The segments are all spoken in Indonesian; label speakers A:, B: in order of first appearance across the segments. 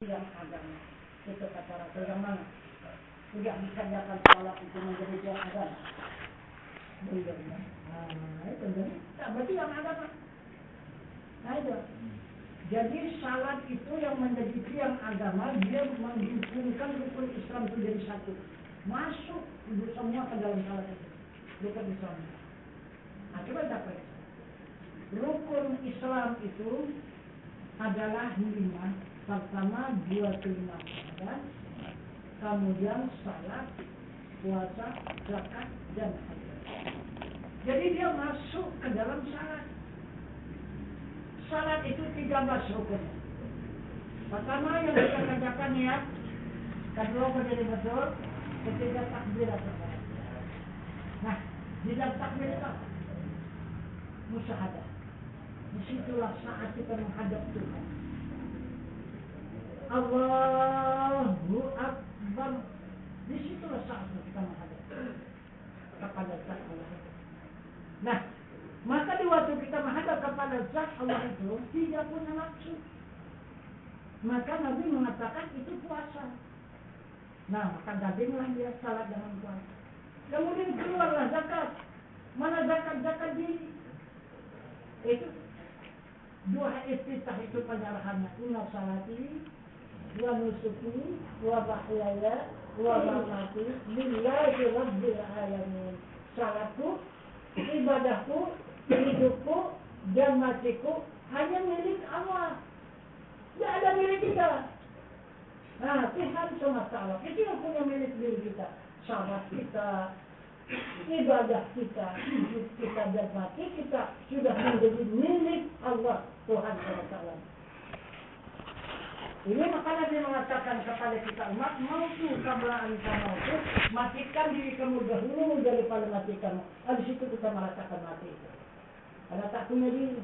A: yang agama itu kata Rasul yang mana tidak dikerjakan sholat itu menjadi yang agama belum. Nah itu berarti yang agama. Nah itu jadi salat itu yang menjadi tiang agama, dia menghubungkan rukun Islam itu jadi satu, masuk semua ke dalam salat itu rukun Islam. Nah coba kita periksa rukun Islam itu adalah 5. Pertama 25 syahadat, kemudian salat, puasa, zakat, dan haji. Jadi dia masuk ke dalam salat. Salat itu 13 rukun. Pertama yang kita kerjakan niat, kedua berdiri betul, ketiga takbiratul ihram. Nah, di dalam takbir itu musyahadah. Disitulah saat kita menghadap Tuhan. Allahu Akbar. Disitulah saatnya kita menghadap kepada zat Allah. Nah, maka di waktu kita menghadap kepada zat Allah itu tidak punya nafsu. Maka Nabi mengatakan itu puasa. Nah, maka daginglah dia salat dengan puasa. Kemudian keluarlah zakat. Mana zakat diri? Itu doa iftitah itu penyerahannya. Inna salati wa nusuki wa mahyaya wa mamati lillahi rabbil alamin. Salatku, ibadahku, hidupku dan matiku hanya milik Allah. Tidak ada milik kita. Nah, Tuhan semesta alam itu yang punya milik diri kita. Salat kita, ibadah kita, hidup kita dan mati kita sudah menjadi milik Allah Tuhan semesta alam. Ini makanya dia mengatakan kepada kita umat, mautu kablaan kamautu, matikan diri kamu dahulu daripada matikan. Habis itu kita merasakan mati itu. Karena tak punya diri,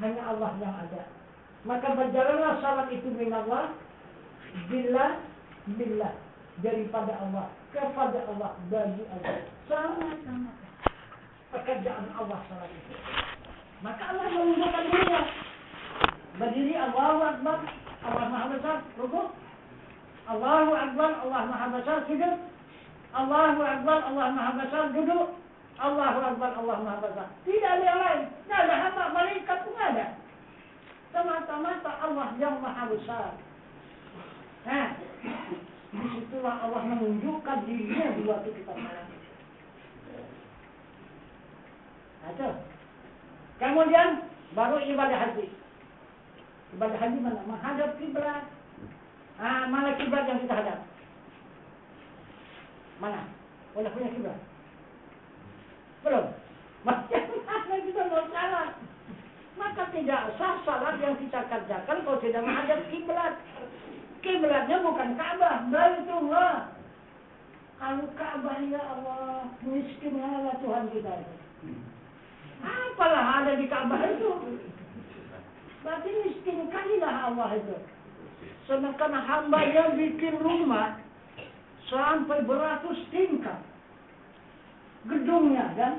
A: hanya Allah yang ada. Maka berjalanlah salat itu minallah, billah, daripada Allah, kepada Allah, bagi Allah. Sama-sama pekerjaan Allah salat itu. Maka Allah menunjukkan dirinya. Berdiri Allahu Akbar, Allah Maha Besar, rukuk. Allahu Akbar, Allah Maha Besar, sujud. Allahu Akbar, Allah Maha Besar, duduk. Allahu Akbar, Allah Maha Besar. Tidak ada yang lain. Tidak ada hamba, malaikat pun ada. Semata-mata Allah yang Maha Besar. Nah, disitulah Allah menunjukkan dirinya di waktu kita salat. Nah, kemudian baru ibadah haji. Ibadah haji mana? Menghadap kiblat. Mana kiblat yang kita hadap? Mana? Udah punya kiblat? Belum? Maka kita mau salat. Maka tidak sah salat yang kita kerjakan kalau tidak menghadap kiblat. Kiblatnya bukan Ka'bah, Baitullah. Kalau Ka'bah ya Allah, miskinnya Tuhan kita itu. Apalah ada di Ka'bah itu? Berarti miskin kalilah Allah itu. Sedangkan hamba yang bikin rumah sampai beratus tingkat gedungnya kan?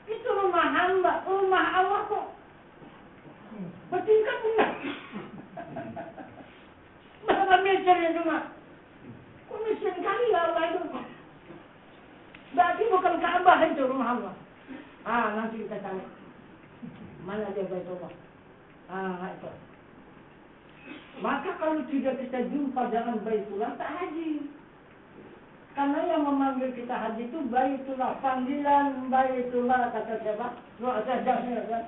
A: Itu rumah hamba, rumah Allah kok bertingkat enggak? Berapa meter yang cuma? Kok miskin kalilah Allah itu? Berarti bukan Ka'bah itu rumah Allah. Nanti kita cari. Mana dia Baitullah? Itu. Maka kalau tidak kita jumpa dengan Baitullah, tak haji. Karena yang memanggil kita haji itu Baitullah, panggilan Baitullah, kata siapa? Kan?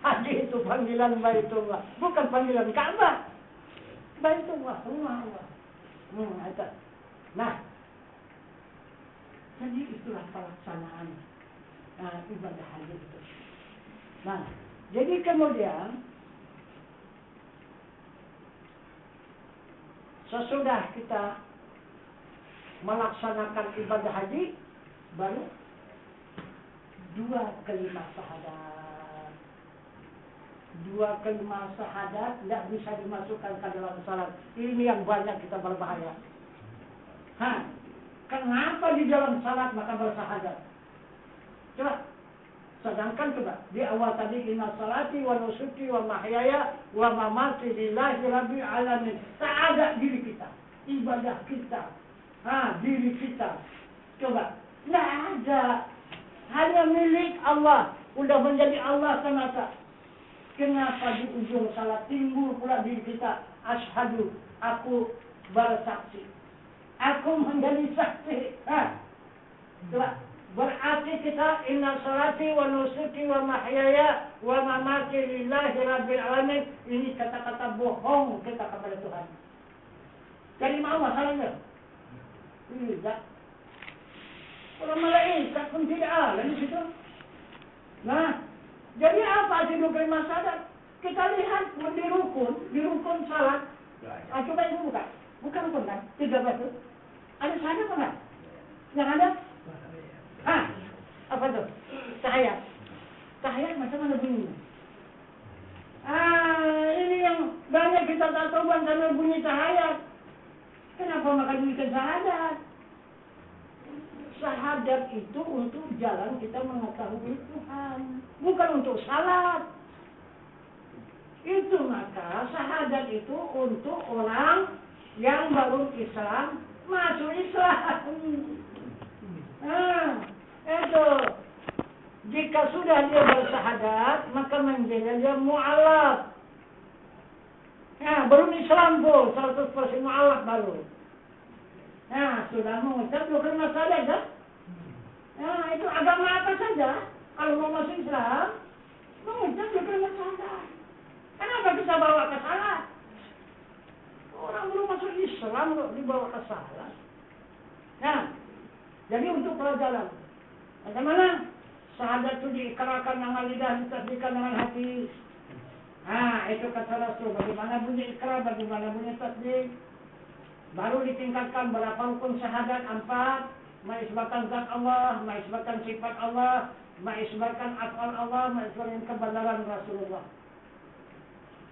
A: Haji itu panggilan Baitullah, bukan panggilan Ka'bah. Baitullah, rumah Allah. Itu. Nah, jadi itulah pelaksanaan ibadah haji itu. Nah, jadi kemudian sesudah kita melaksanakan ibadah haji, baru 2 kalimat syahadat. 2 kalimat syahadat tidak bisa dimasukkan ke dalam salat. Ini yang banyak kita berbahaya. Kenapa di dalam salat maka bersyahadat? Coba, Sedangkan coba di awal tadi inna salati wa nusuki wa mahyaya wa mamati lillahi rabbil alamin. Tak ada diri kita, ibadah kita, diri kita. Coba, nggak ada. Hanya milik Allah. Udah menjadi Allah semata. Kenapa di ujung salat timbul pula diri kita? Asyhadu, aku bersaksi. Aku menjadi saksi. Coba. Berarti kita inna salati wa nusuki wa mahyaya wa mamati lillahi rabbil alamin. Ini kata-kata bohong kita kepada Tuhan. Jadi mau masalahnya? Tidak. Orang malaikat pun tidak ada di situ. Nah, jadi apa sih rukun syahadat? Kita lihat di rukun salat. Coba itu buka. Bukan rukun kan? 13 itu. Ada syahadat apa enggak? Yang ada? Apa tuh? Tahiyat. Tahiyat macam mana bunyinya? Ini yang banyak kita tak tahu sama bunyi tahiyat. Kenapa maka bunyikan syahadat? Syahadat itu untuk jalan kita mengetahui Tuhan, bukan untuk salat. Itu maka syahadat itu untuk orang yang baru Islam, masuk Islam. Itu jika sudah dia bersyahadat maka menjadi dia mu'alaf. Belum Islam pun 100% mu'alaf baru. Sudah mengucap bukan masalah kan? Itu agama apa saja kalau mau masuk Islam mengucap bukan masalah. Kenapa kita bawa ke salat? Orang belum masuk Islam kok dibawa ke salat. Jadi untuk pelajaran. Bagaimana? Syahadat itu diikrarkan dengan lidah, ditasdiqkan dengan hati. Itu kata Rasul. Bagaimana bunyi ikrar, bagaimana bunyi tasdik. Baru ditingkatkan berapa rukun syahadat? 4. Mengisbatkan zat Allah, mengisbatkan sifat Allah, mengisbatkan af'al Allah, mengisbatkan kebenaran Rasulullah.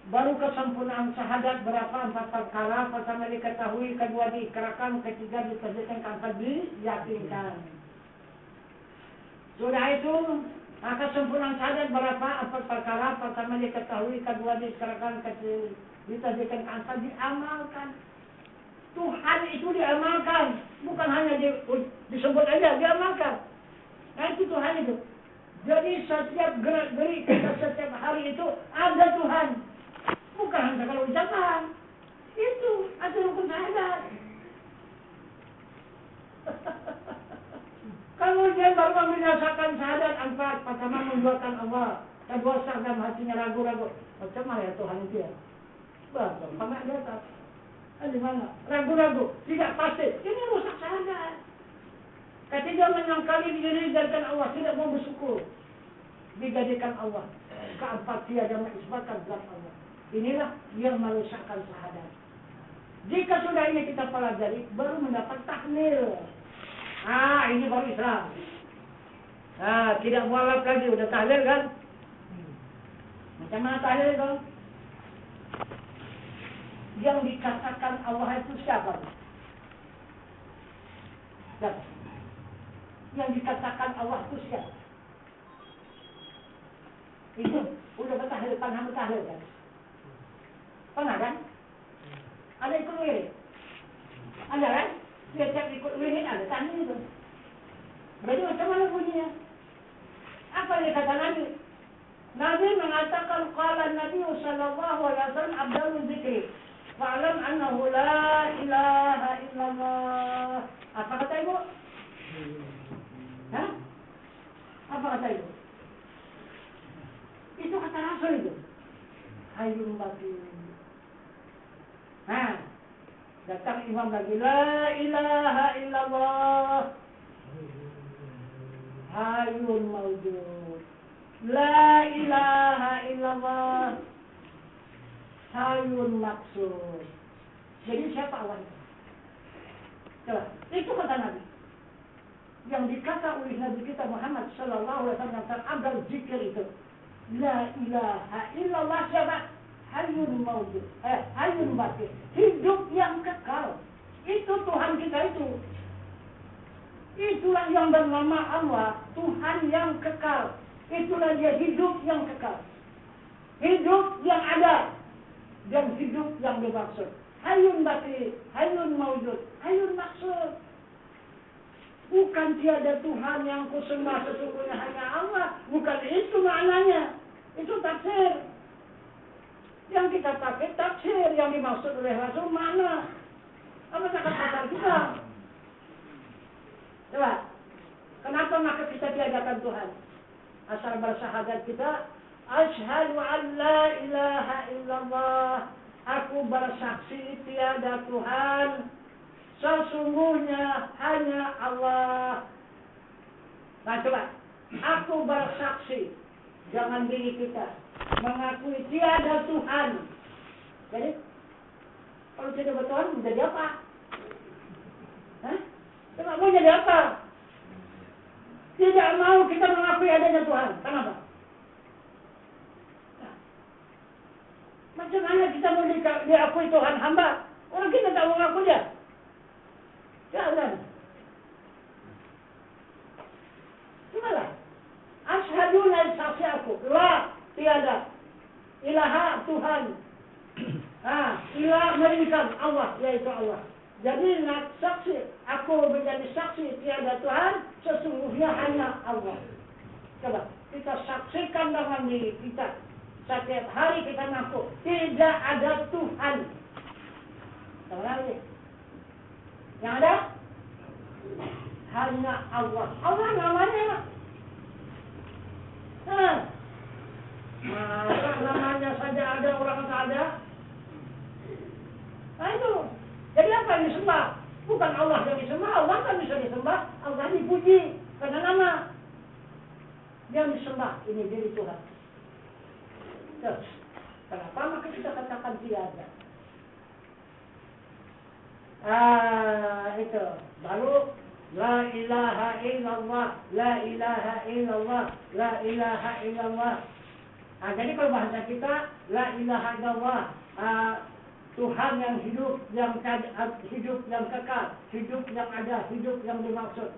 A: Baru kesempurnaan syahadat berapa? 4 perkara. Pertama diketahui, kedua diikrarkan, ketiga ditasdikkan, keempat diyakinkan. Sudah itu, maka sempurna syahadat berapa? 4 perkara. Pertama diketahui, kedua diikrarkan, ketiga ditasdikkan, keempat diamalkan. Tuhan itu diamalkan, bukan hanya disebut aja, diamalkan. Itu Tuhan itu. Jadi setiap gerak-gerik kita setiap hari itu ada Tuhan. Bukan hanya kalau ucapan. Itu ada rukun syahadat. Kemudian baru membinasakan syahadat 4. Pertama menduakan Allah. Kedua syak dalam hatinya ragu-ragu. Macam mana ya Tuhan itu ya? Bapak, pamak di atas. Di mana? Ragu-ragu. Tidak pasti. Ini rusak syahadat. Ketiga menyangkali diri dijadikan Allah. Tidak mau bersyukur. Dijadikan Allah. Keempat tiada mengisbatkan zat Allah. Inilah yang merusakkan syahadat. Jika sudah ini kita pelajari, baru mendapat takmil. Ini baru Islam. Tidak mualaf lagi, udah tahlil kan? Macam mana tahlil itu? Yang dikatakan Allah itu siapa? Yang dikatakan Allah itu siapa? Itu udah bertahlil, pernah bertahlil kan? Pernah kan? Ada ikut wirid? Ada kan? Setiap ikut wirid ada tanya itu. Berarti macam mana bunyinya? Apa yang kata Nabi? Nabi mengatakan qala Nabi sallallahu alaihi wasallam afdalul zikri fa'lam annahu la ilaha illallah. Apa kata Ibu? Apa kata Ibu? Itu kata Rasul itu. Hayyun baqi. Datang imam lagi, la ilaha illallah. Hayyun mawjud. La ilaha illallah. Hayyun maksud. Jadi siapa Allah itu? Coba, itu kata Nabi. Yang dikata oleh Nabi kita Muhammad sallallahu alaihi wasallam tentang abdal zikir itu. La ilaha illallah siapa? Hayyun mawjud. Hayyun baqi. Hidup yang kekal. Itu Tuhan kita itu. Itulah yang bernama Allah. Tuhan yang kekal. Itulah dia hidup yang kekal. Hidup yang ada. Dan hidup yang dimaksud. Hayyun baqi, hayyun mawjud, hayyun maksud. Bukan tiada Tuhan yang kusembah sesungguhnya hanya Allah. Bukan itu maknanya. Itu tafsir. Yang kita pakai tafsir. Yang dimaksud oleh Rasul mana? Apa cakap pasal kita? Coba. Kenapa maka kita tiadakan Tuhan? Asal bersyahadat kita, asyhadu an la ilaha illallah. Aku bersaksi tiada Tuhan sesungguhnya hanya Allah. Nah coba, aku bersaksi, jangan diri kita mengakui tiada Tuhan. Jadi kalau tidak bertuhan menjadi apa? Hah? Coba mau jadi apa? Tidak mau kita mengakui adanya Tuhan. Kenapa? Nah, macam mana kita mau diakui Tuhan hamba? Orang kita tak mengaku dia. Jangan. Gimana? Asyhadu la saksi aku. La, tiada. Ilaha Tuhan. Ilah merinkan Allah, yaitu Allah. Jadi nak saksi, aku menjadi saksi tiada Tuhan, sesungguhnya hanya Allah. Coba, kita saksikan dengan diri kita. Setiap hari kita ngaku, tidak ada Tuhan. Tahu lagi? Yang ada? Hanya Allah. Allah namanya. Masa namanya saja ada, orang tak ada? Nah itu. Jadi apa yang disembah? Bukan Allah yang disembah. Allah kan bisa disembah. Allah dipuji. Karena nama. Yang disembah. Ini diri Tuhan. Terus. Kenapa? Maka kita katakan tiada. Itu. Baru. La ilaha illallah. La ilaha illallah. La ilaha illallah. Jadi kalau bahasa kita. La ilaha illallah. Tuhan yang hidup, hidup yang kekal, hidup yang ada, hidup yang dimaksud.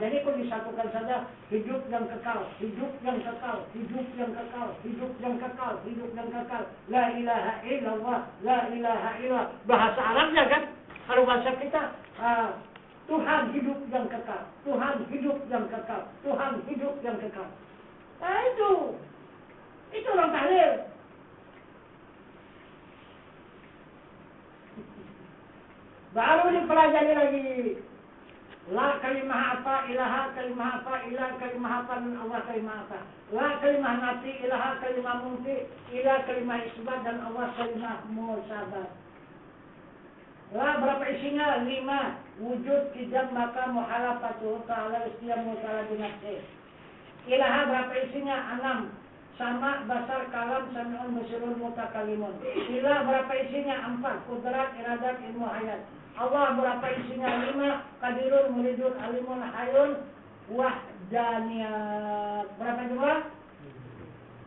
A: Jadi kalau disatukan saja, hidup yang kekal, hidup yang kekal, hidup yang kekal, hidup yang kekal, hidup yang kekal. La ilaha illallah, la ilaha illallah. Bahasa Arabnya kan, kalau bahasa kita, Tuhan hidup yang kekal, Tuhan hidup yang kekal, Tuhan hidup yang kekal. Nah itu orang tahlil. Baru dipelajari lagi. La kalimah apa ilaha, kalimah apa ilah, kalimah apa min Allah, kalimah apa. La kalimah nafi ilaha, kalimah mumti, ilah kalimah isbat dan Allah kalimah musabat. La berapa isinya? 5. Wujud tidak maka muhalafatuhu ta'ala istiamu ta'ala binafsih. Ilaha berapa isinya? 6. Sama basar kalam sami'un basirun mutakalimun. Ilah berapa isinya? 4. Kudrat iradat ilmu hayat. Allah berapa isinya? 5. Qadirun muridun alimun hayun wahdaniyat. Berapa jumlah?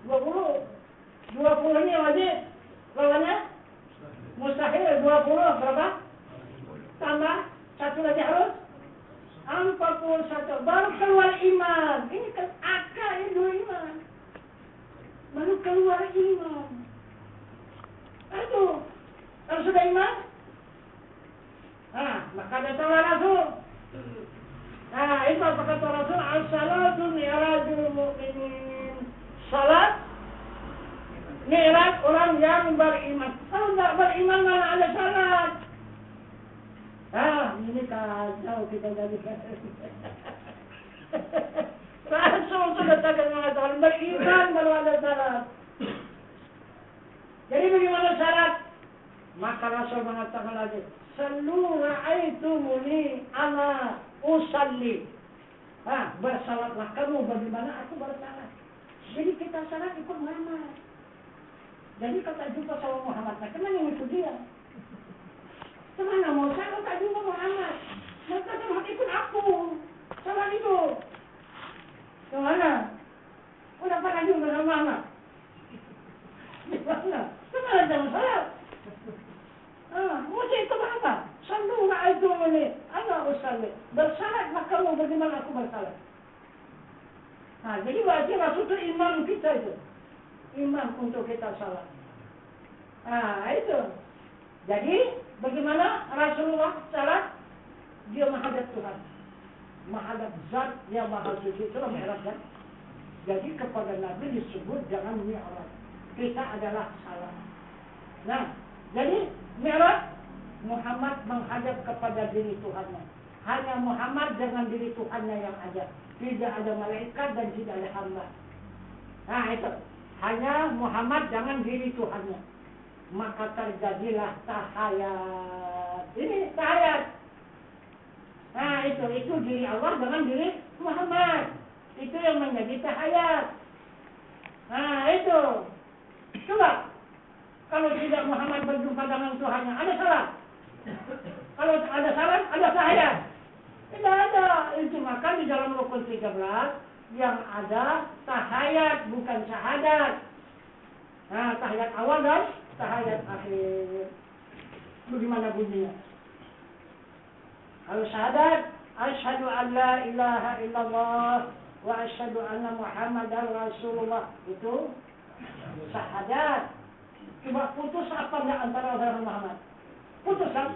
A: 20. 20 ini wajib. Lawannya? Mustahil. 20 berapa? Tambah 1 lagi harus 41. Baru keluar iman. Ini kan akal itu iman. Baru keluar iman. Aduh. Kalau sudah iman? Maka datanglah Rasul. Itu apa kata Rasul? As-salatu mi'rajul mu'minin. Salat mi'raj orang yang beriman. Kalau tidak beriman mana ada salat? Ini kacau kita jadi. Rasul sudah takkan mengatakan beriman baru ada salat. Jadi bagaimana syarat? Maka Rasul mengatakan lagi, sallu ra'aitumuni ana usalli. Bersalatlah kamu bagaimana aku bersalat. Jadi kita salat ikut Muhammad. Jadi kalau tak jumpa sama Muhammad, kemana yang ikut dia? Kemana mau saya tak jumpa Muhammad? Maka Muhammad ikut aku. Salat itu. Kemana? Udah pernah jumpa sama Muhammad? Di mana? Kemana jangan salat? Mesti ikut Muhammad. Sallu ra'aitumuni ana usalli. Bersalatlah kamu bagaimana aku bersalat. Nah, jadi berarti Rasul itu imam kita itu. Imam untuk kita salat. Nah, itu. Jadi, bagaimana Rasulullah salat? Dia menghadap Tuhan. Menghadap zat yang maha suci. Itulah mi'raj kan? Jadi kepada Nabi disebut jangan mi'raj. Kita adalah salat. Nah, jadi mi'raj Muhammad menghadap kepada diri Tuhannya. Hanya Muhammad dengan diri Tuhannya yang ada. Tidak ada malaikat dan tidak ada hamba. Nah itu. Hanya Muhammad dengan diri Tuhannya. Maka terjadilah tahayat. Ini tahayat. Nah itu diri Allah dengan diri Muhammad. Itu yang menjadi tahayat. Nah itu. Coba. Kalau tidak Muhammad berjumpa dengan Tuhannya, ada salah? Kalau ada salah, ada tahayat. Tidak ada. Itu maka di dalam rukun 13 yang ada tahayat bukan syahadat. Nah, tahayat awal dan tahayat akhir. Bagaimana bunyinya? Kalau syahadat, asyhadu an la ilaha illallah wa asyhadu anna Muhammadar Rasulullah. Itu syahadat. Coba putus apa enggak antara orang Muhammad? Putus kan?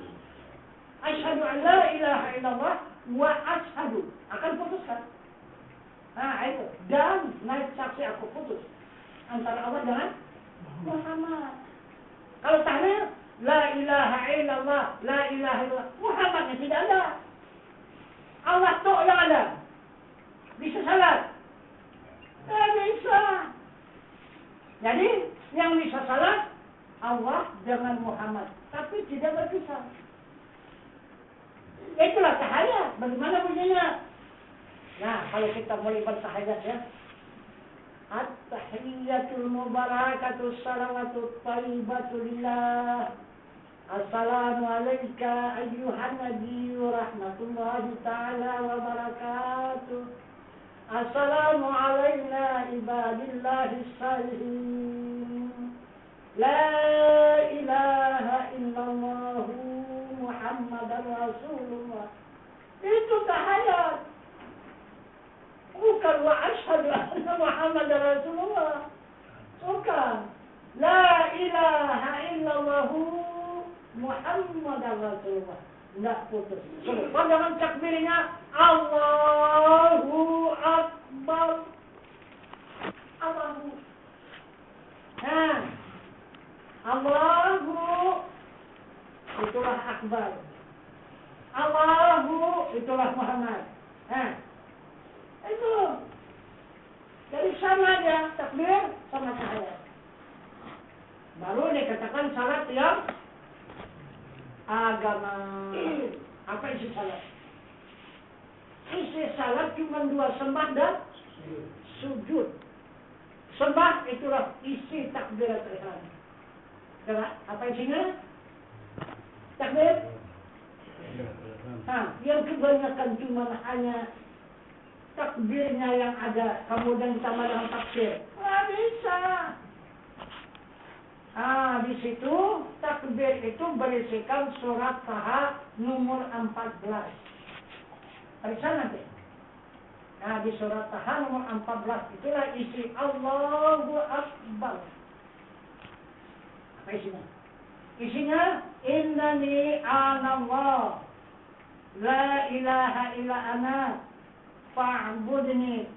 A: Asyhadu an la ilaha illallah wa ashadu akan putuskan. Nah itu. Dan naik saksi aku putus antara Allah dengan Muhammad. Kalau tahlil la ilaha illallah, la ilaha illallah, Muhammadnya tidak ada. Allah tok yang ada. Bisa salat? Tidak bisa. Jadi yang bisa salat Allah dengan Muhammad, tapi tidak berpisah. Itulah tahayat. Bagaimana bunyinya? Nah, kalau kita mulai bertahayat ya. At-tahiyyatul mubarakatus salawatut thayyibatu lillah. Assalamu alayka ayyuhan nabiyyu rahmatullahi ta'ala wa barakatuh. Assalamu alayna ibadillahi salihin. La ilaha illallah Muhammadar Rasulullah. Itu tahayat. Bukan wa asyhadu anna Muhammadar Rasulullah. Bukan. La ilaha illallah Muhammadar Rasulullah. Tidak putus. Dengan takbirnya Allahu Akbar. Allahu. Nah. Allahu itulah akbar. Allahu itulah Muhammad. Nah, itu. Jadi sama dia takbir sama tahayat. Baru dikatakan salat yang agama. Apa isi salat? Isi salat cuma 2 sembah dan sujud. Sembah itulah isi takbiratul ihram. Apa isinya? Takbir? Nah, yang kebanyakan cuma hanya takbirnya yang ada, kemudian ditambah dengan tafsir. Nggak bisa. Ah, di situ takbir itu berisikan surat Taha nomor 14. Periksa nanti. Nah, di surat Taha nomor 14 itulah isi Allahu Akbar. Apa isinya? Isinya innani anallah la ilaha illa ana fa'budni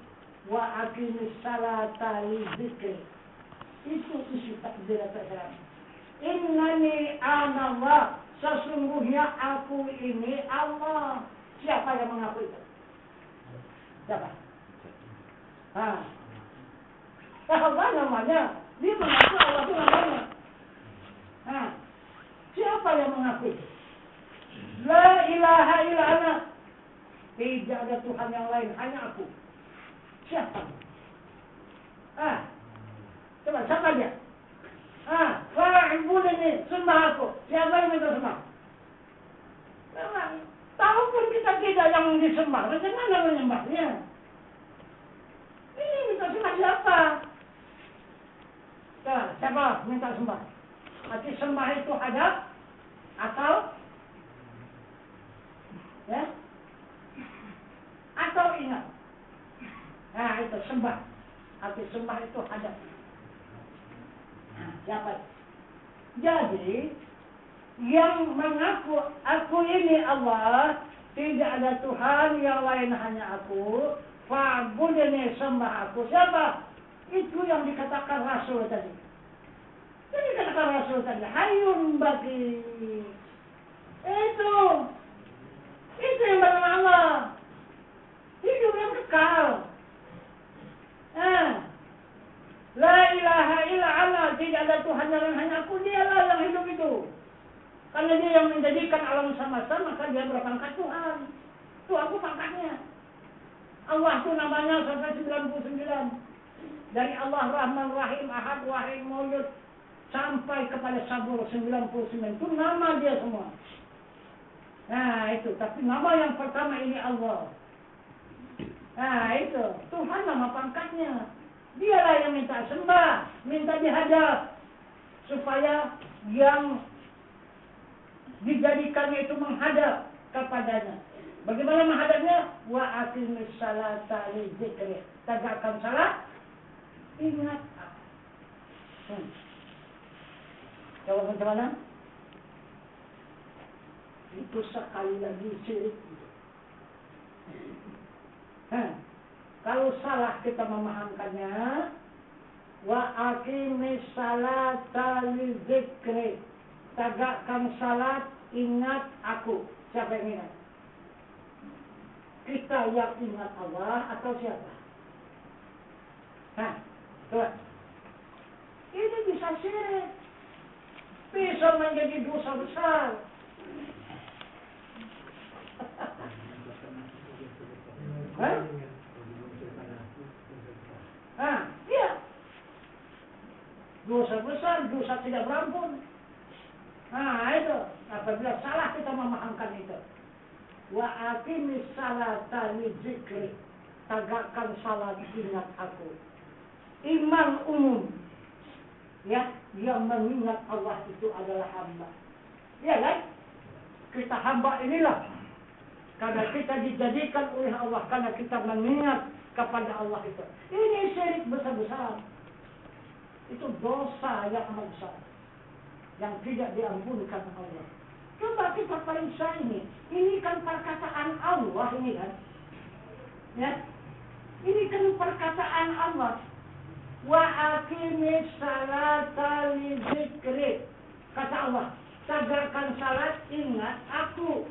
A: wa aqimis salata li dzikri. Itu isi takbiratul ihram. Innani anallah, sesungguhnya aku ini Allah. Siapa yang mengaku itu? Siapa? Allah namanya. Dia mengaku Allah itu namanya. Siapa yang mengaku itu? La ilaha illa ana. Tidak ada Tuhan yang lain, hanya aku. Siapa? Coba, siapa dia? Wa'ibudini, sembah aku. Siapa yang minta sembah? Tahu pun kita tidak yang disembah, bagaimana menyembahnya? Ini minta sembah siapa? Coba, siapa minta sembah? Arti sembah itu hadap atau ya? Atau ingat. Nah, itu sembah. Arti sembah itu hadap. Nah, siapa? Jadi yang mengaku aku ini Allah, tidak ada Tuhan yang lain hanya aku, fa'budni, sembah aku. Siapa? Itu yang dikatakan Rasul tadi. Jadi dikatakan Rasul tadi, hayyun baqi. Itu yang bernama Allah. Hidup yang kekal. La ilaha illa Allah, tidak ada Tuhan yang lain hanya aku, dialah yang hidup itu. Karena dia yang menjadikan alam semesta, maka dia berpangkat Tuhan. Itu aku pangkatnya. Allah itu namanya sampai 99. Dari Allah Rahman Rahim Ahad Wahid Maulud sampai kepada Sabur 99. Itu nama dia semua. Nah itu, tapi nama yang pertama ini Allah. Nah itu, Tuhan nama pangkatnya. Dialah yang minta sembah, minta dihadap, supaya yang dijadikan itu menghadap kepadanya. Bagaimana menghadapnya? Wa aqimis salata li dzikri. Tegakkan salat, ingat aku. Coba macam mana? Itu sekali lagi syirik. Kalau salah kita memahamkannya, wa aqimis salata li dzikri. Tegakkan salat, ingat aku. Siapa yang ingat? Kita yang ingat Allah atau siapa? Coba. Ini bisa syirik. Bisa menjadi dosa besar. Iya. Dosa besar, dosa tidak berampun. Itu. Apabila salah kita memahamkan itu. Wa aqimis salata li dzikri. Tegakkan salat, ingat aku. Iman umum. Ya, yang mengingat Allah itu adalah hamba. Ya kan? Kita hamba inilah. Karena kita dijadikan oleh Allah, karena kita mengingat kepada Allah itu. Ini syirik besar-besar. Itu dosa yang amat besar, yang tidak diampunkan Allah. Coba kita periksa ini. Ini kan perkataan Allah ini kan. Ya. Ini kan perkataan Allah. Wa aqimis salata li dzikri. Kata Allah, tegakkan salat, ingat aku.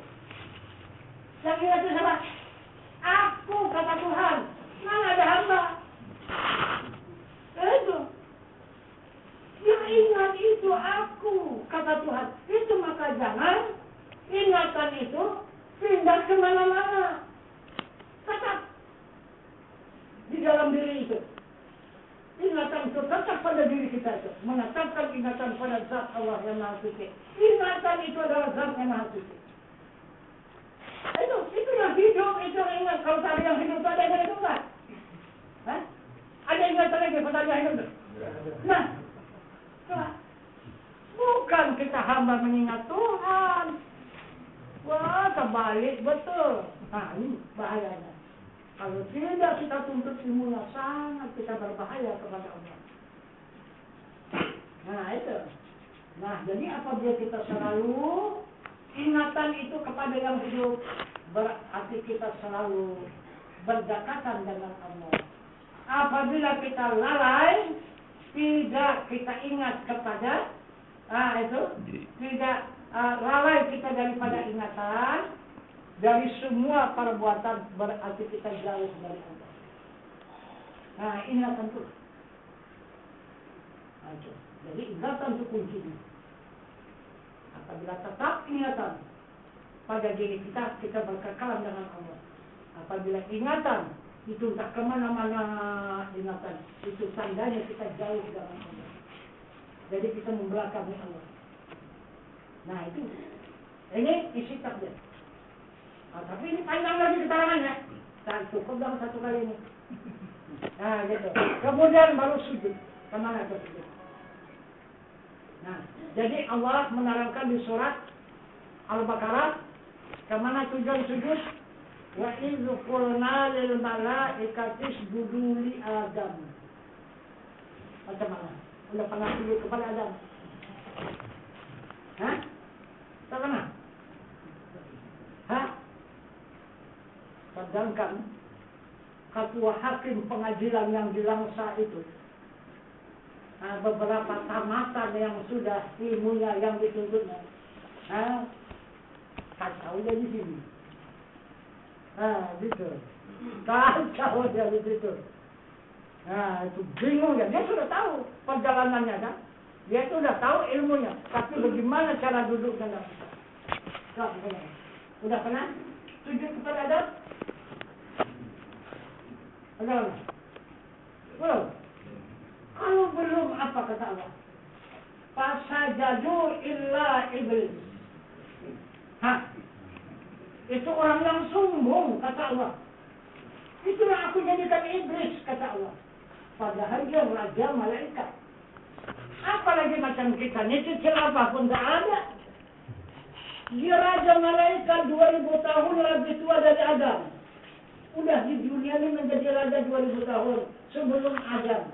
A: Yang ingat itu siapa? Aku, kata Tuhan. Mana ada hamba? Itu. Yang ingat itu aku, kata Tuhan. Itu maka jangan ingatan itu pindah kemana-mana. Tetap di dalam diri itu. Ingatan itu tetap pada diri kita itu. Menetapkan ingatan pada zat Allah yang Maha Suci. Ingatan itu adalah zat yang Maha Suci. Itu yang hidup, itu yang ingat. Kalau tak ada yang hidup, tak ada yang hidup kan? Ada ingatan lagi pada yang hidup. Nah, bukan kita hamba mengingat Tuhan. Wah, terbalik betul. Ini bahayanya. Kalau tidak kita tuntut ilmunya, sangat kita berbahaya kepada Allah. Nah itu. Nah jadi apabila kita selalu ingatan itu kepada yang hidup, berarti kita selalu berdekatan dengan Allah. Apabila kita lalai, tidak kita ingat kepada tidak lalai kita daripada ingatan, dari semua perbuatan, berarti kita jauh dari Allah. Ingatan itu. Jadi ingatan itu kuncinya. Apabila tetap ingatan pada diri kita, kita berkekalan dengan Allah. Apabila ingatan itu tak kemana-mana, ingatan itu tandanya kita jauh dengan Allah. Jadi kita membelakangi Allah. Nah itu, ini isi takbir. Tapi ini panjang lagi keterangannya. Cukup dalam satu kali ini. Gitu. Kemudian baru sujud. Kemana itu sujud? Jadi Allah menerangkan di surat Al-Baqarah kemana tujuan sujud? Wa idh qulna lil malaikati isjudu li Adam. Macam mana? Udah pernah sujud kepada Adam? Hah? Tak pernah? Hah? Sedangkan ketua hakim pengadilan yang di Langsa itu, beberapa tamatan yang sudah ilmunya yang dituntutnya, kacau dia di sini. Gitu. Kacau dia di situ. Itu bingung ya. Dia sudah tahu perjalanannya kan. Dia sudah tahu ilmunya. Tapi bagaimana cara duduknya nggak bisa. Udah pernah sujud kepada Adam? Belum. Belum. Kalau belum apa kata Allah? Fasajadu illa iblis. Itu orang yang sombong kata Allah. Itulah aku jadikan iblis kata Allah. Padahal dia raja malaikat. Apalagi macam kita, nyicil apapun tak ada. Dia raja malaikat 2000 tahun lebih tua dari Adam. Udah di dunia ini menjadi raja 2000 tahun sebelum Adam.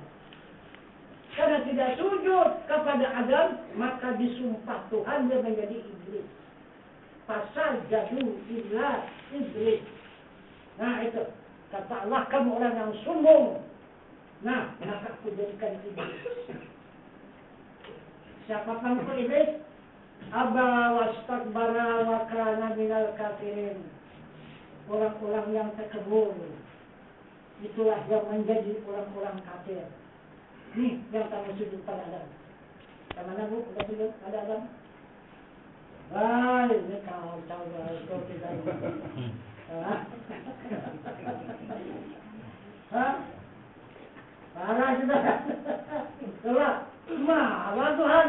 A: Karena tidak sujud kepada Adam, maka disumpah Tuhan dia menjadi iblis. Pasal jadu illa iblis. Nah itu, kata Allah kamu orang yang sombong. Nah, maka aku jadikan iblis. Siapa pangku iblis? Aba wastakbara wa kana minal kafirin. Orang-orang yang takabur. Itulah yang menjadi orang-orang kafir. Nih yang kamu sujud pada Adam. Kemana bu? Udah sujud pada Adam? Wah, ini kau tahu tidak. Parah sudah. Coba, marah Tuhan.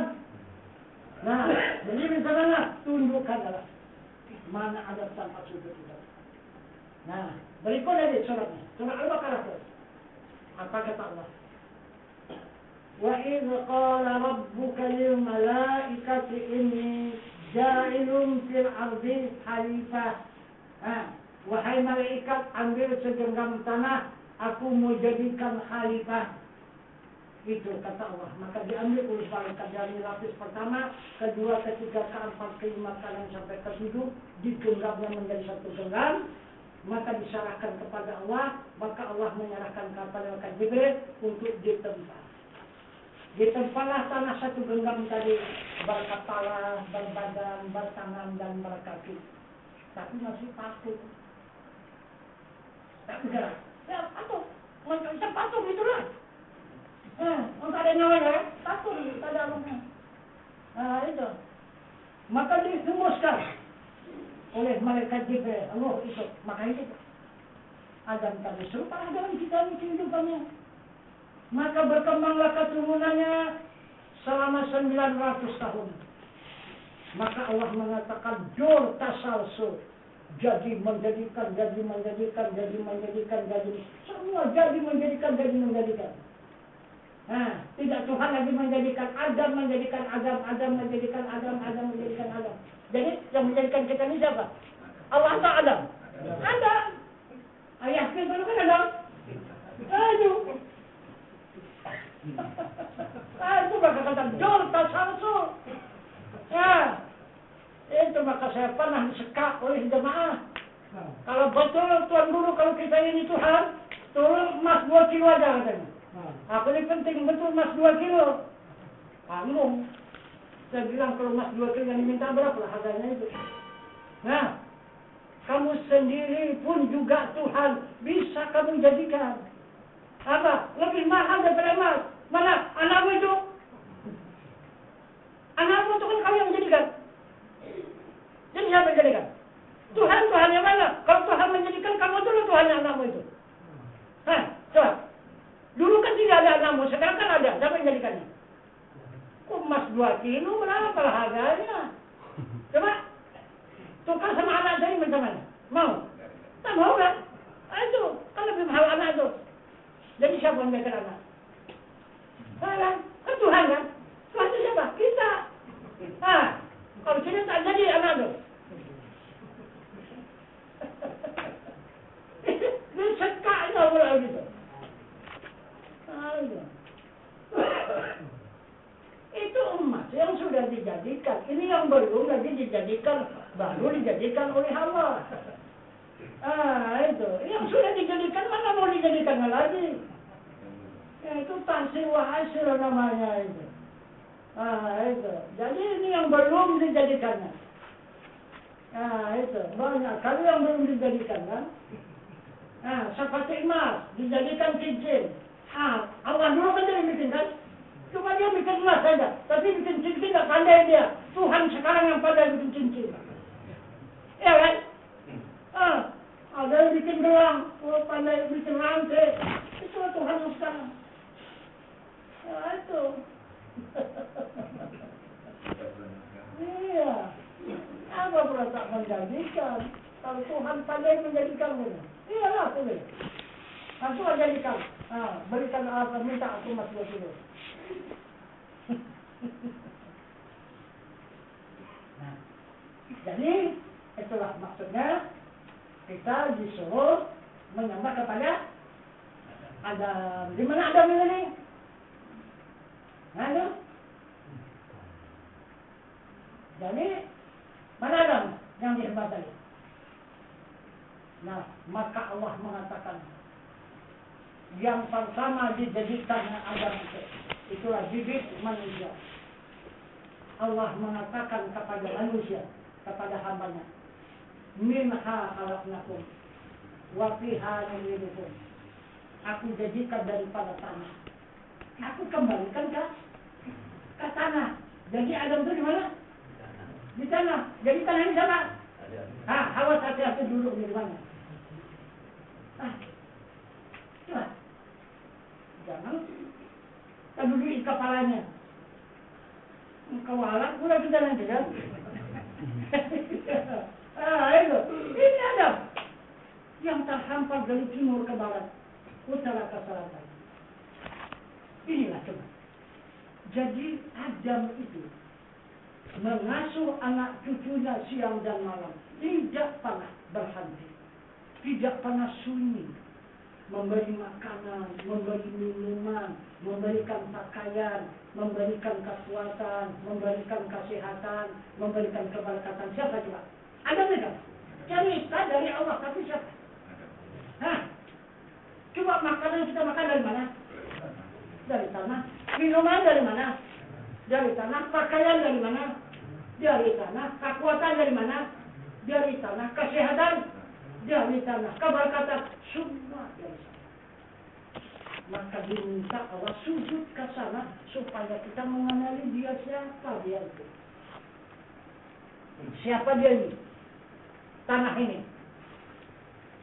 A: Nah, jadi misalnya tunjukkan Allah. Mana ada tempat sujud itu. Nah, berikut lagi suratnya. Surah Al-Baqarah. Apa kata Allah? Wa idh qala rabbuka lil malaikati inni ja'ilun fil ardi khalifah. Wahai malaikat, ambil segenggam tanah, aku mau jadikan khalifah. Itu kata Allah. Maka diambil oleh malaikat dari lapis pertama, kedua, ketiga, keempat, kelima, keenam sampai ketujuh, digenggamnya menjadi satu genggam. Maka diserahkan kepada Allah, maka Allah menyerahkan kepada malaikat Jibril untuk ditempa. Ditempalah tanah satu genggam tadi, berkepala, berbadan, bertangan, dan berkaki. Tapi masih patuh. Tak bergerak. Ya patuh. Macam patuh itulah. Untuk ada nyawanya, patuh. Tak ada apa-apa. Itu. Maka disemuskan oleh malaikat Jibril. Allah itu. Maka itu. Adam tadi serupa dalam kita kehidupannya. Maka berkembanglah keturunannya selama 900 tahun. Maka Allah mengatakan jor tasalsul. Jadi menjadikan. Semua jadi menjadikan. Tidak Tuhan lagi menjadikan Adam, Adam menjadikan Adam. Jadi yang menjadikan kita ini siapa? Allah atau Adam? Adam. Ayah kita itu kan Adam. Aduh. Itu maka kata jor tasalsul. Itu maka saya pernah disekak oleh jemaah. Kalau betul Tuan Guru, kalau kita ini Tuhan, tolong emas 2 kilo aja katanya. Aku ini penting betul emas 2 kilo. Kamu, saya bilang kalau emas 2 kilo yang diminta berapa harganya itu. Nah, kamu sendiri pun juga Tuhan bisa kamu jadikan. Apa? Lebih mahal daripada emas. Mana? Anakmu itu? Anakmu itu kan kau yang menjadikan. Jadi siapa yang menjadikan? Tuhan yang mana? Kalau Tuhan menjadikan, kamu dulu Tuhan yang anakmu itu. Coba. Dulu kan tidak ada anakmu, sekarang kan ada. Siapa yang menjadikannya? Kok emas 2 kilo berapa harganya? Coba. Tukar sama anak saya macam mana? Mau? Tak mau kan? Itu kan lebih mahal anak itu. Jadi siapa yang menjadikan anak? Kan Tuhan kan? Tuhan itu siapa? Kita. Kalau kita tak jadi anak itu. dijadikan, baru dijadikan oleh Allah. Itu. Yang sudah dijadikan, mana mau dijadikan lagi? Itu taksir wa hasil namanya itu. Itu. Jadi ini yang belum dijadikannya. Itu. Banyak kali yang belum dijadikan kan. Seperti emas, dijadikan cincin. Allah dulu kan dia bikin kan? Cuma dia bikin emas saja. Tapi bikin cincin tak pandai dia. Tuhan sekarang yang pandai bikin cincin. Ya kan? Ada yang bikin gelang. Pandai bikin rantai. Itu Tuhan yang sekarang. Itu. Iya. Apa pula tak menjadikan? Kalau Tuhan pandai menjadikan ini. Iyalah boleh. Aku jadikan. Berikan apa, minta aku masuk dulu. Nah, jadi itulah maksudnya kita disuruh menyembah kepada Adam. Di mana Adam ini? Ada. Jadi mana Adam yang disembah tadi? Nah, maka Allah mengatakan yang pertama dijadikan Adam itulah bibit manusia. Allah mengatakan kepada manusia, kepada hambanya, minha khalaqnakum wa fiha nu'idukum. Aku jadikan daripada tanah. Aku kembalikan ke tanah. Jadi Adam itu di mana? Di tanah. Jadi tanah ini siapa? Hawa hati-hati duduk di mana? Coba. Jangan kita duduk kepalanya. Engkau halak pula kita nanti kan? Itu. Ini Adam yang terhampar dari timur ke barat, utara ke selatan. Inilah coba. Jadi Adam itu mengasuh anak cucunya siang dan malam, tidak pernah berhenti, tidak pernah sunyi, memberi makanan, memberi minuman, memberikan pakaian, memberikan kekuatan, memberikan kesehatan, memberikan keberkatan. Siapa coba? Ada tidak? Cerita dari Allah, tapi siapa? Coba makanan kita makan dari mana? Dari tanah. Minuman dari mana? Dari tanah. Pakaian dari mana? Dari tanah. Kekuatan dari mana? Dari tanah. Kesehatan dari tanah. Keberkatan semua dari sana. Maka diminta Allah sujud ke sana supaya kita mengenali dia siapa dia itu. Siapa dia ini? Tanah ini.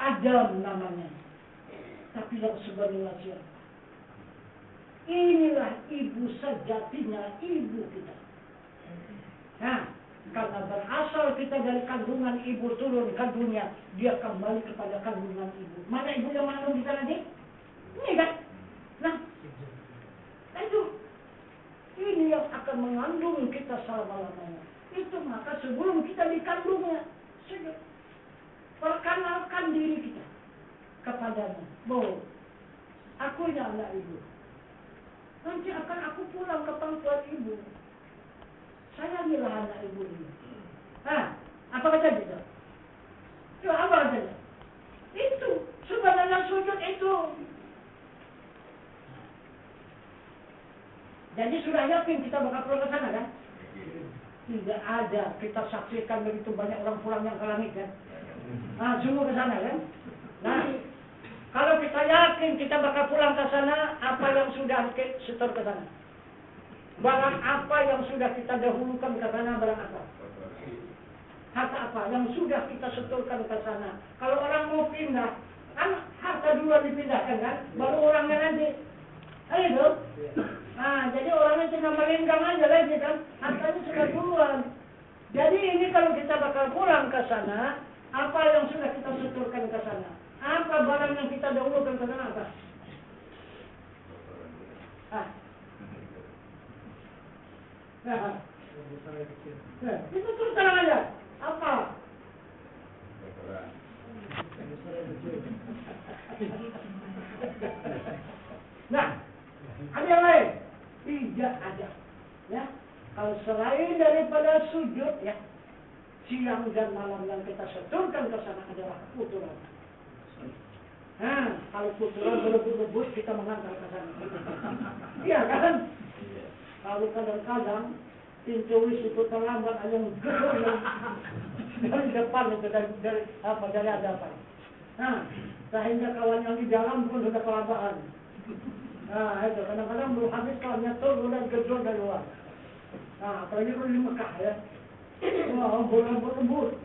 A: Adam namanya. Tapi yang sebenarnya siapa? Inilah ibu sejatinya, ibu kita. Nah, karena berasal kita dari kandungan ibu turun ke dunia, dia kembali kepada kandungan ibu. Mana ibu yang mengandung kita nanti? Ini kan? Nah, itu. Ini yang akan mengandung kita selama-lamanya. Itu maka sebelum kita dikandungnya, perkenalkan diri kita kepadanya. Bahwa aku ini anak ibu. Nanti akan aku pulang ke pangkuan ibu. Saya inilah anak ibu ini. Apa kata dia? Itu apa kata dia? Itu sebenarnya sujud itu. Jadi sudah yakin kita bakal pulang ke sana kan? Tidak ada. Kita saksikan begitu banyak orang pulang yang ke langit kan? Semua ke sana kan? Nah, kalau kita yakin kita bakal pulang ke sana, apa yang sudah setor ke sana? Barang apa yang sudah kita dahulukan ke sana, barang apa? Harta apa yang sudah kita setorkan ke sana? Kalau orang mau pindah, kan harta dulu dipindahkan kan? Baru orangnya nanti. Itu. Jadi orangnya cuma melingkang aja lagi kan? Hartanya sudah duluan. Jadi ini kalau kita bakal pulang ke sana, apa yang sudah kita setorkan ke sana? Apa barang yang kita dahulukan ke sana apa? Itu terus terang aja. Apa? Nah, ada yang lain? Tidak ada. Ya, kalau selain daripada sujud ya, siang dan malam yang kita setorkan ke sana adalah kotoran. Nah, kalau kotoran berebut-rebut kita mengantar ke sana. Iya kan? Kalau kadang-kadang pintu wis itu terlambat ada yang gedor dari depan itu dari hadapan. Nah, sehingga kawan yang di dalam pun sudah kelabakan. Nah, itu kadang-kadang belum habis kawannya turun dan gedor dari luar. Nah, apalagi kalau di Mekah ya. Wah, berebut-rebut.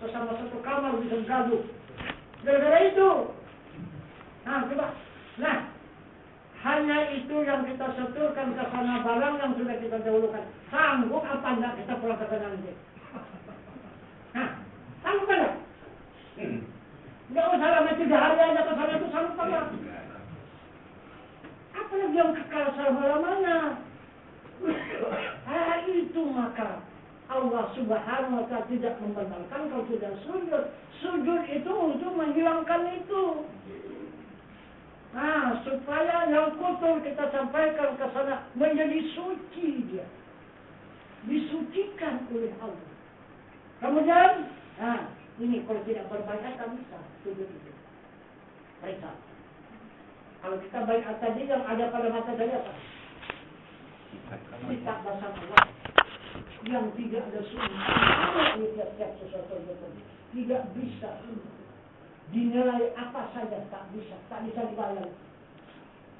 A: Sesama satu kamar bisa gaduh. Gara-gara itu. Nah, coba. Nah, hanya itu yang kita setorkan ke sana, barang yang sudah kita dahulukan. Sanggup apa enggak kita pulang ke sana nanti? Nah, sanggup enggak? Enggak usah lama 3 hari aja ke sana itu sanggup enggak? Apalagi yang kekal selama-lamanya. Itu maka Allah Subhanahu wa ta'ala tidak membenarkan kalau tidak sujud. Sujud itu untuk menghilangkan itu. Nah, supaya yang kotor kita sampaikan ke sana menjadi suci dia. Disucikan oleh Allah. Kemudian, nah, ini kalau tidak berbaikat tak bisa sujud itu. Periksa. Kalau kita baikat tadi yang ada pada mata tadi apa? Sifat dasar Allah yang tidak ada sumber di tiap sesuatu itu tidak bisa dinilai apa saja, tak bisa dibayar.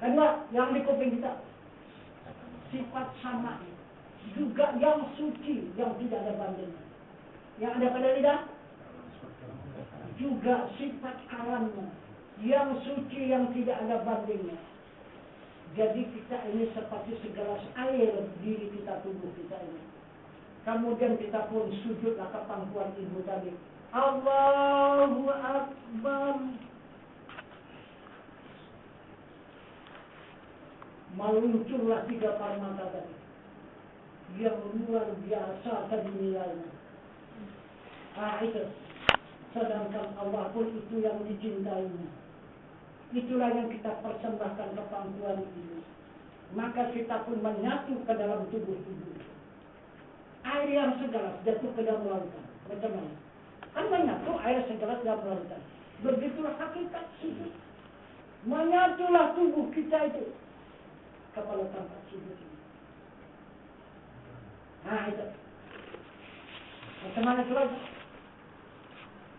A: Kedua, yang di kuping kita sifat sama juga yang suci yang tidak ada bandingnya. Yang ada pada lidah juga sifat kalamnya yang suci yang tidak ada bandingnya. Jadi kita ini seperti segelas air diri kita, tubuh kita ini. Kemudian kita pun sujudlah ke pangkuan ibu tadi. Allahu Akbar. Meluncurlah 3 permata tadi. Yang luar biasa tadi nilainya. Itu. Sedangkan Allah pun itu yang dicintainya. Itulah yang kita persembahkan ke pangkuan ini. Maka kita pun menyatu ke dalam tubuh-tubuh. Air yang segelas jatuh ke dalam lautan. Macam mana? Kan menyatu air segelas dalam lautan. Begitulah hakikat sujud. Menyatulah tubuh kita itu kepada tempat sujud ini. Nah itu. Macam mana itu lagi?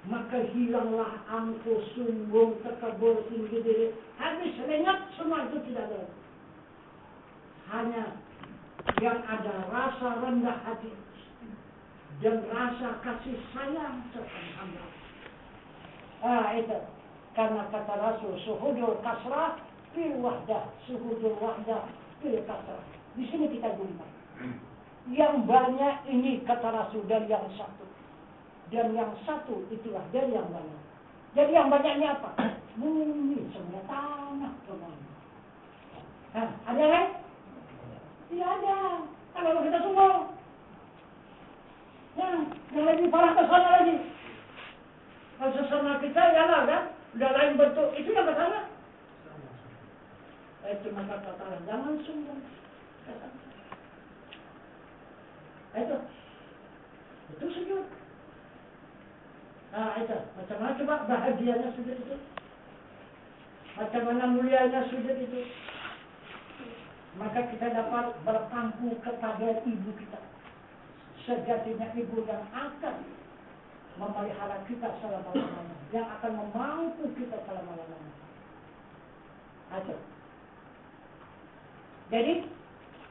A: Maka hilanglah angkuh, sombong, takabur, tinggi diri. Habis lenyap semua itu tidak ada. Hanya yang ada rasa rendah hati dan rasa kasih sayang serta hamba. Itu. Karena kata Rasul, suhudul kasrah fil wahdah, suhudul wahdah fil kasrah. Di sini kita jumpa. Yang banyak ini kata Rasul dari yang satu. Dan yang satu itulah dari yang banyak. Jadi yang banyaknya apa? Bumi, semua tanah semuanya. Ada yang lain? Tidak ada. Kalau kita semua. Yang lebih parah ke sana lagi. Kalau sesama kita ya lah kan? Udah lain bentuk. Itu yang ke sana. Itu maka kata jangan sombong. Itu sujud. Itu. Macam mana coba bahagianya sujud itu? Macam mana mulianya sujud itu? Maka kita dapat berpangku kepada ibu kita. Sejatinya ibu yang akan memelihara kita selama-lamanya. Yang akan memangku kita selama-lamanya. Itu. Jadi,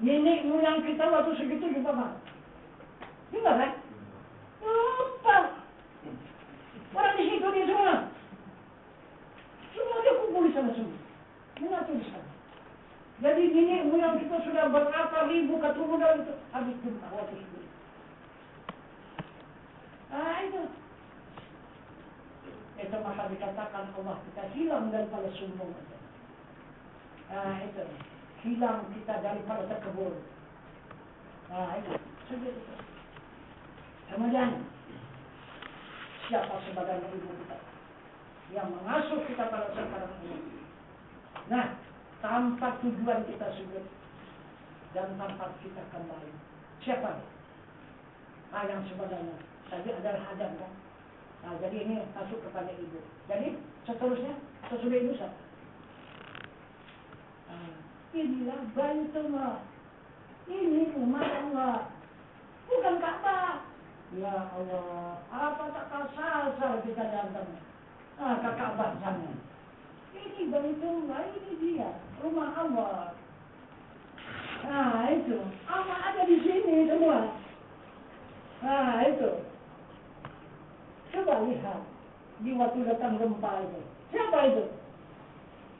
A: nenek moyang kita waktu segitu juga mana? Juga kan? Apa? Orang di situ dia semua. Semua dia kumpul di sana semua. Menyatu di sana. Jadi nenek moyang kita sudah berapa ribu keturunan itu. Habis jumpa waktu segitu. Itu. Itu maka dikatakan Allah kita hilang daripada sombong. Itu. Hilang kita daripada takabur. Itu. Sujud itu. Kemudian siapa sebagai ibu kita yang mengasuh kita pada sekarang ini. Nah, tanpa tujuan kita sujud dan tanpa kita kembali. Siapa? hal yang sebenarnya. Tadi adalah Adam kan. Nah, jadi ini masuk kepada ibu. Jadi seterusnya sesudah ibu sah. Inilah Baitullah. Ini rumah Allah. Bukan Ka'bah. Ya Allah, apa tak kasar kita datang ke Ka'bah sana. Ini Baitullah, ini dia rumah Allah. Nah itu, Allah ada di sini semua. Nah itu, coba lihat di waktu datang gempa itu. Siapa itu?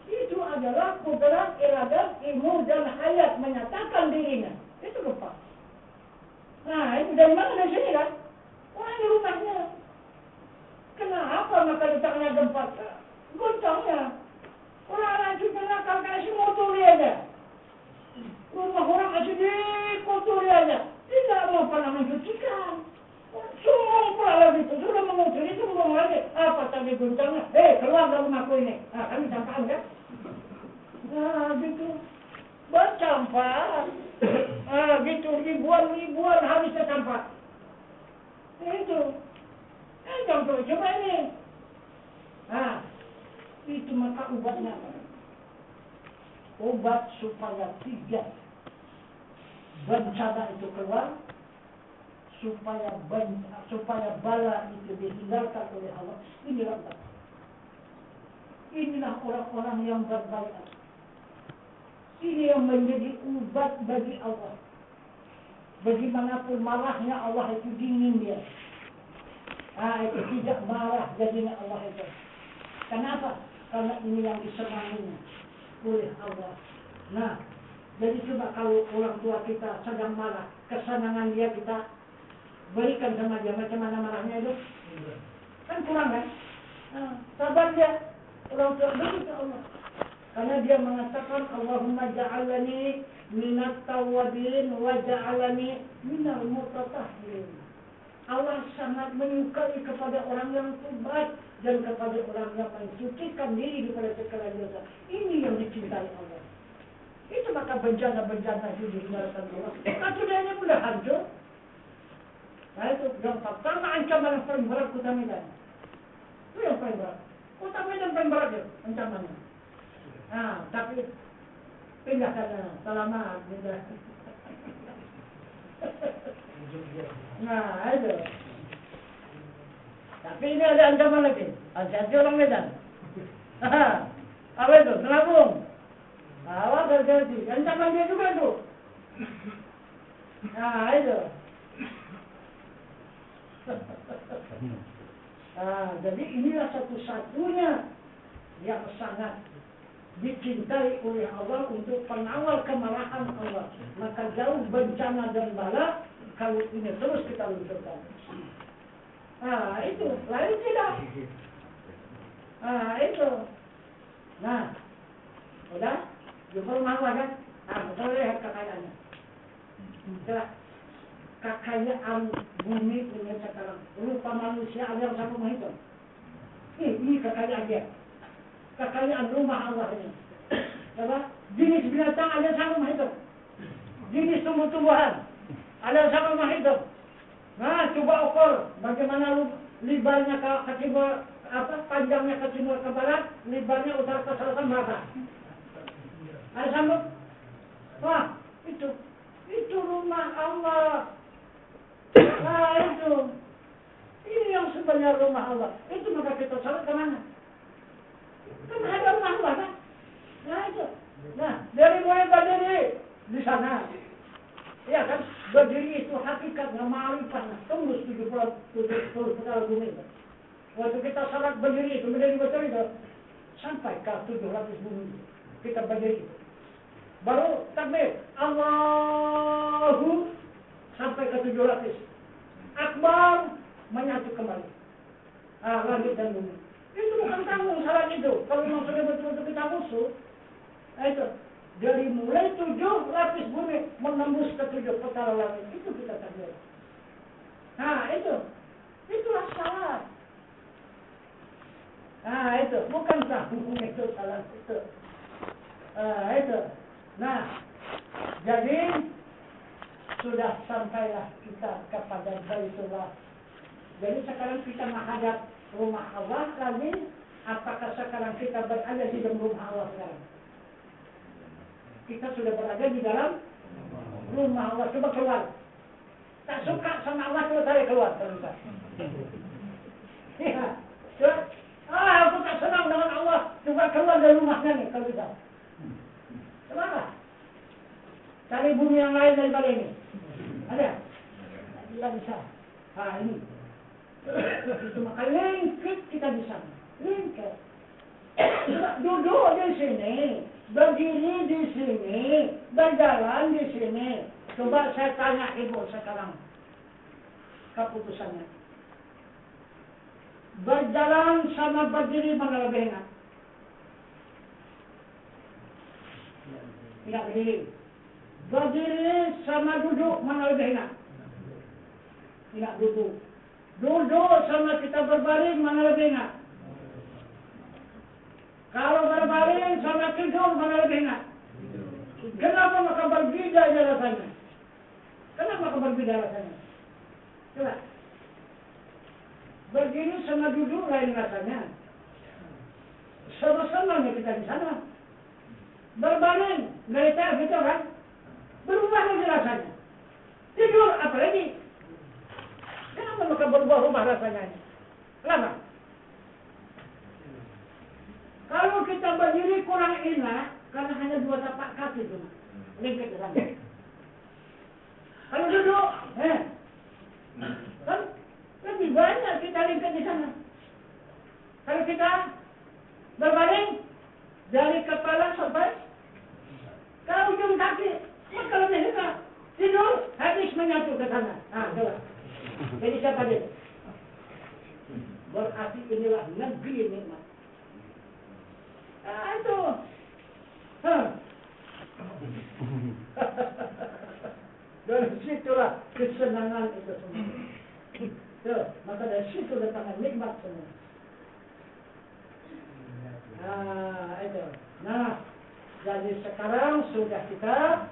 A: Itu adalah kudrat, iradat, ilmu dan hayat menyatakan dirinya. Itu gempa. Nah itu dari mana? Dari sini kan? Orang di rumahnya. Kenapa maka letaknya gempa? Goncangnya. Orang juga nakal kasih motori aja. Rumah orang kasih dikotori aja. Tidak mau pernah mencucikan. Semua pula lagi itu. Sudah mengukur itu belum lagi. Apa tadi goncangnya? Keluar dari rumahku ini. Nah kami sampaikan kan? Nah gitu. Bercampur. Gitu. Ribuan habisnya sampah. Itu. Contoh coba ini. Nah, itu maka obatnya apa? Obat supaya tidak bencana itu keluar, supaya bala itu dihindarkan oleh Allah. Inilah orang-orang yang berbaikat. Ini yang menjadi obat bagi Allah. Bagaimanapun marahnya Allah itu dingin dia. Itu tidak marah jadinya Allah itu. Kenapa? Karena ini yang disenanginya oleh Allah. Nah, jadi coba kalau orang tua kita sedang marah, kesenangan dia kita berikan sama dia, macam mana marahnya itu? Kan kurang kan? Sabar dia, orang tua begitu Allah. Karena dia mengatakan Allahumma ja'alani minat tawabin wa ja'alani minal mutatahhirin. Allah sangat menyukai kepada orang yang tobat dan kepada orang yang mensucikan diri daripada segala dosa. Ini yang dicintai Allah. Itu maka bencana-bencana itu dihindarkan Allah. Dunianya mudah hancur. Nah itu yang pertama ancaman yang paling berat Kota Medan. Itu yang paling berat. Kota Medan paling berat ya ancamannya. Tapi pindah sana. Selamat. Pindah. Nah itu. Tapi ini ada ancaman lagi. Hati-hati orang Medan. Apa itu? Selabung. Awas hati-hati. Ancaman dia juga itu. Nah itu. Jadi inilah satu-satunya yang sangat dicintai oleh Allah untuk pengawal kemarahan Allah. Maka jauh bencana dan bala kalau ini terus kita luncurkan. Itu lain tidak. Itu. Nah, udah jumpa rumah kan? Kita lihat kekayaannya. Kekayaan bumi punya sekarang. Rupa manusia ada yang sama menghitung. Ini kekayaan dia. Kekayaan rumah Allah ini. Coba, jenis binatang ada yang sama menghitung. Jenis tumbuh-tumbuhan ada yang sama menghitung. Nah, coba ukur bagaimana lebarnya ke timur, panjangnya ke timur ke barat, lebarnya utara ke selatan berapa? Ada sambut? Wah, itu rumah Allah. Nah, itu. Ini yang sebenarnya rumah Allah. Itu maka kita salat kemana? Kan ada rumah Allah kan? Nah itu. Nah, dari mulai berdiri di sana. Ya kan, berdiri itu hakikatnya ma'rifah, tembus 70 perkara bumi. Waktu kita salat berdiri itu, betul itu, sampai ke 700 bumi. Kita berdiri. Baru takbir, Allahu sampai ke 700. Akbar menyatu kembali. Langit dan bumi. Itu bukan tanggung salat itu. Kalau memang sudah betul-betul kita musuh, itu. Dari mulai 7 lapis bumi menembus ke 7 petala langit. Itu kita takbir. Nah itu. Itulah salat. Nah itu. Bukan tanggung itu salat itu. Itu. Nah. Jadi sudah sampailah kita kepada Baitullah. Jadi sekarang kita menghadap rumah Allah lagi. Apakah sekarang kita berada di dalam rumah Allah sekarang? Kita sudah berada di dalam rumah Allah. Coba keluar. Tak suka sama Allah, coba saya keluar. Ya, coba. Aku tak senang dengan Allah. Coba keluar dari rumahnya nih kalau bisa. Kenapa? Cari bumi yang lain daripada ini. Ada? Tidak bisa. Nah ini. Itu maka lengket kita di sana. Lengket. Duduk di sini. Berdiri di sini. Berjalan di sini. Coba saya tanya ibu sekarang. Keputusannya. Berjalan sama berdiri mana lebih enak? Tidak berdiri. Berdiri sama duduk mana lebih enak? Tidak duduk. Duduk sama kita berbaring mana lebih enak? Kalau berbaring sama tidur mana lebih enak? Kenapa maka berbeda rasanya? Kenapa maka berbeda rasanya? Coba. Berdiri sama duduk lain rasanya. Sama-sama kita di sana. Berbaring, gelita gitu kan? Berubah lagi rasanya. Tidur apa lagi? Kenapa maka berubah-ubah rasanya ini? Kenapa? Kalau kita berdiri kurang enak, karena hanya 2 tapak kaki itu. Lengket ke sana. Kalau duduk, kan lebih banyak kita lengket di sana. Kalau kita berbaring, dari kepala sampai ke ujung kaki, maka lebih enak. Tidur, habis menyatu ke sana. Coba. Jadi siapa dia? Berarti inilah negeri nikmat. Itu. Dari situlah kesenangan itu semua. Maka dari situ datangnya nikmat semua. Itu. Nah, jadi sekarang sudah kita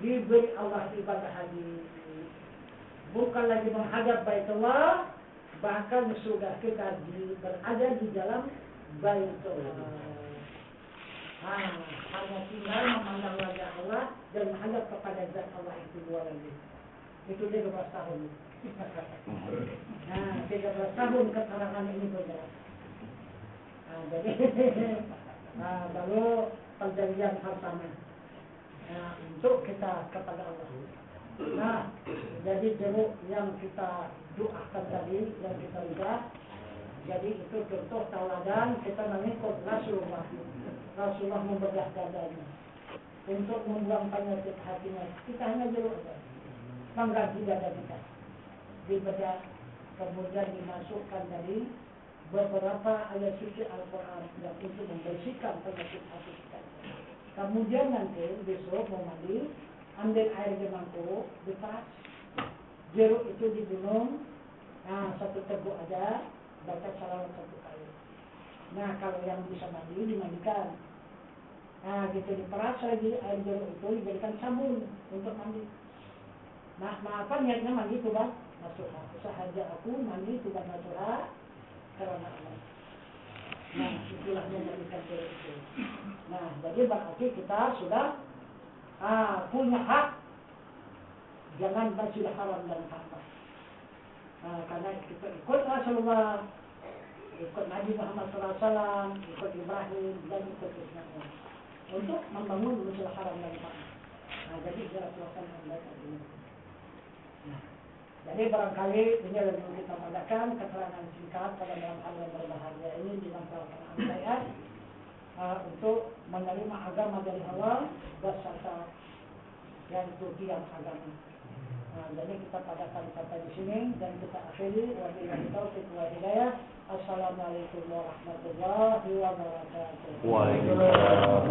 A: diberi Allah ibadah haji. Bukan lagi menghadap Baitullah, bahkan sudah kita berada di dalam Baitullah. Hanya tinggal memandang wajah Allah dan menghadap kepada zat Allah itu 2 lagi. Itu 13 tahun. 13 tahun keterangan ini berjalan. Jadi lalu perjanjian pertama untuk kita kepada Allah. Jadi jeruk yang kita doakan tadi, yang kita lihat, jadi itu contoh tauladan kita mengikut Rasulullah. Rasulullah membedah dadanya untuk membuang penyakit hatinya. Kita hanya jeruk saja, mengganti dada kita dibedah, kemudian dimasukkan dari beberapa ayat suci Al-Quran yang untuk membersihkan penyakit hati kita. Kemudian nanti besok mau mandi, ambil air di mangkuk, dipas jeruk itu digunung, satu teguk aja, baca salawat 1 kali. Nah kalau yang bisa mandi dimandikan. Gitu diperas lagi air jeruk itu dijadikan sabun untuk mandi. Apa niatnya mandi itu bang? Nasuha. Sahaja aku mandi tidak nasuha karena Allah. Nah itulah menjadikan jeruk itu. Nah jadi berarti kita sudah punya hak. Jangan Masjidil Haram dan Ka'bah. Karena kita ikut Rasulullah, ikut Nabi Muhammad SAW, ikut Ibrahim dan ikut Ismail untuk membangun Masjidil Haram dan Ka'bah. Jadi kita lakukan yang baik ini. Jadi barangkali ini lebih kita mengadakan keterangan singkat pada dalam hal yang berbahagia ini dalam pelaksanaan syariat untuk menerima agama dari awal beserta yang itu tiang agama. Jadi kita padakan sampai di sini dan kita akhiri. Wabillahi taufiq wal hidayah. Assalamualaikum warahmatullahi wabarakatuh. Waalaikumsalam.